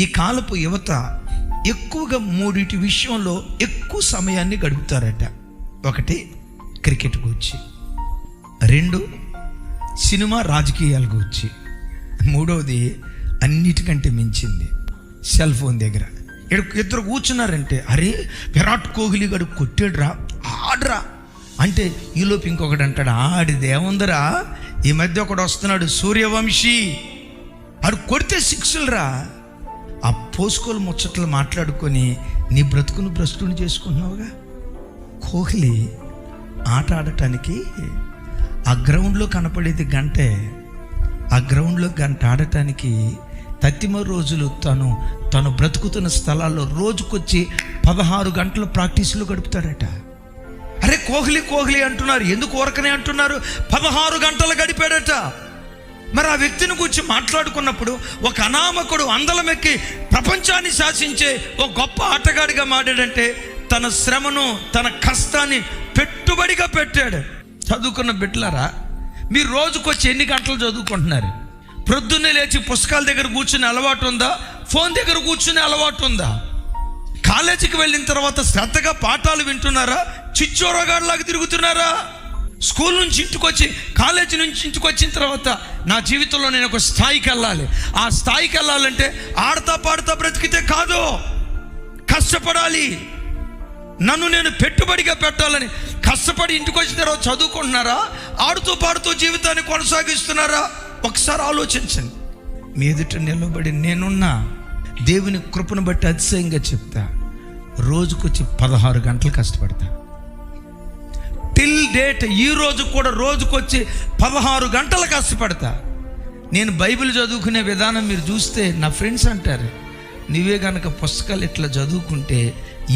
ఈ కాలపు యువత ఎక్కువగా మూడిటి విషయంలో ఎక్కువ సమయాన్ని గడుపుతారట. ఒకటి క్రికెట్ గురించి, 2 సినిమా రాజకీయాల గురించి, 3వది అన్నిటికంటే మించింది సెల్ ఫోన్ దగ్గర. ఇద్దరు కూర్చున్నారంటే, అరే విరాట్ కోహ్లీ గడు కొట్టాడురా, ఆడరా అంటే ఈలోపు ఇంకొకటి అంటాడు, ఆడిదేముందరా, ఈ మధ్య ఒకడు వస్తున్నాడు సూర్యవంశీ, ఆడు కొడితే 6లురా. ఆ పోసుకోలు ముచ్చట్లు మాట్లాడుకొని నీ బ్రతుకును భ్రష్టుని చేసుకుంటున్నావుగా. కోహ్లీ ఆట ఆడటానికి ఆ గ్రౌండ్లో కనపడేది గంటే, ఆ గ్రౌండ్లో గంట ఆడటానికి 30 రోజులు తను బ్రతుకుతున్న స్థలాల్లో రోజుకొచ్చి 16 గంటలు ప్రాక్టీసులు గడుపుతాడట. అరే కోహ్లీ అంటున్నారు, ఎందుకు ఊరకనే అంటున్నారు? 16 గంటలు గడిపాడట. మరి ఆ వ్యక్తిని గురించి మాట్లాడుకున్నప్పుడు ఒక అనామకుడు అందలమెక్కి ప్రపంచాన్ని శాసించే ఒక గొప్ప ఆటగాడిగా మారాడంటే తన శ్రమను, తన కష్టాన్ని పెట్టుబడిగా పెట్టాడు. చదువుకున్న బిడ్డలారా, మీరు రోజుకొచ్చి ఎన్ని గంటలు చదువుకుంటున్నారు? ప్రొద్దున్నే లేచి పుస్తకాల దగ్గర కూర్చునే అలవాటు ఉందా? ఫోన్ దగ్గర కూర్చునే అలవాటు ఉందా? కాలేజీకి వెళ్ళిన తర్వాత శ్రద్ధగా పాఠాలు వింటున్నారా? చిచ్చోరగాడిలాగా తిరుగుతున్నారా? స్కూల్ నుంచి ఇంటికి వచ్చి, కాలేజీ నుంచి ఇంటికి వచ్చిన తర్వాత నా జీవితంలో నేను ఒక స్థాయికి వెళ్ళాలి, ఆ స్థాయికి వెళ్ళాలంటే ఆడతా పాడుతా బ్రతికితే కాదు, కష్టపడాలి. నన్ను నేను పెట్టుబడిగా పెట్టాలని కష్టపడి ఇంటికి వచ్చిన తర్వాత చదువుకుంటున్నారా? ఆడుతూ పాడుతూ జీవితాన్ని కొనసాగిస్తున్నారా? ఒకసారి ఆలోచించండి. మీ ఎదుట నిలబడి నేనున్నా, దేవుని కృపను బట్టి అతిశయంగా చెప్తా, రోజుకొచ్చి 16 గంటలు కష్టపడతా. టిల్ డేట్ ఈ రోజు కూడా రోజుకొచ్చి 16 గంటలు కష్టపడతా. నేను బైబిల్ చదువుకునే విధానం మీరు చూస్తే నా ఫ్రెండ్స్ అంటారు, నువ్వే కనుక పుస్తకాలు ఇట్లా చదువుకుంటే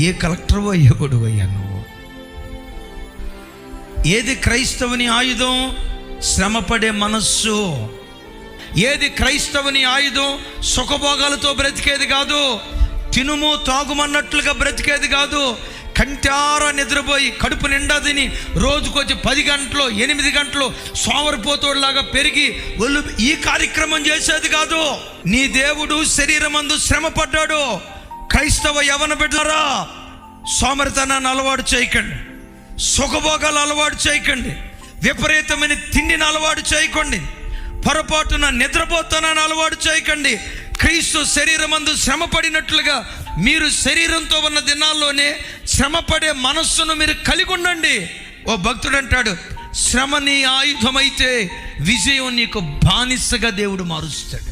ఏ కలెక్టర్ అయ్యేవాడు అయ్యా నువ్వు. ఏది క్రైస్తవుని ఆయుధం? శ్రమపడే మనస్సు. ఏది క్రైస్తవుని ఆయుధం? సుఖభోగాలతో బ్రతికేది కాదు, తినుము తాగుమన్నట్లుగా బ్రతికేది కాదు, కంటారా నిద్రపోయి కడుపు నిండా తిని రోజుకొచ్చి 10 గంటలు 8 గంటలు సోమరిపోతోడులాగా పెరిగి ఒళ్ళు ఈ కార్యక్రమం చేసేది కాదు. నీ దేవుడు శరీరమందు శ్రమ పడ్డాడు. క్రైస్తవ యవన బిడ్డలారా, సోమరితనాన్ని అలవాటు చేయకండి, సుఖభోగాలు అలవాటు చేయకండి, విపరీతమైన తిండిని అలవాటు చేయకండి, పొరపాటున నిద్రపోతానని అలవాటు చేయకండి. క్రీస్తు శరీరమందు శ్రమ పడినట్లుగా మీరు శరీరంతో ఉన్న దినాల్లోనే శ్రమపడే మనస్సును మీరు కలిగి ఉండండి. ఓ భక్తుడు అంటాడు, శ్రమ నీ ఆయుధమైతే విజయం నీకు బానిసగా దేవుడు మారుస్తాడు.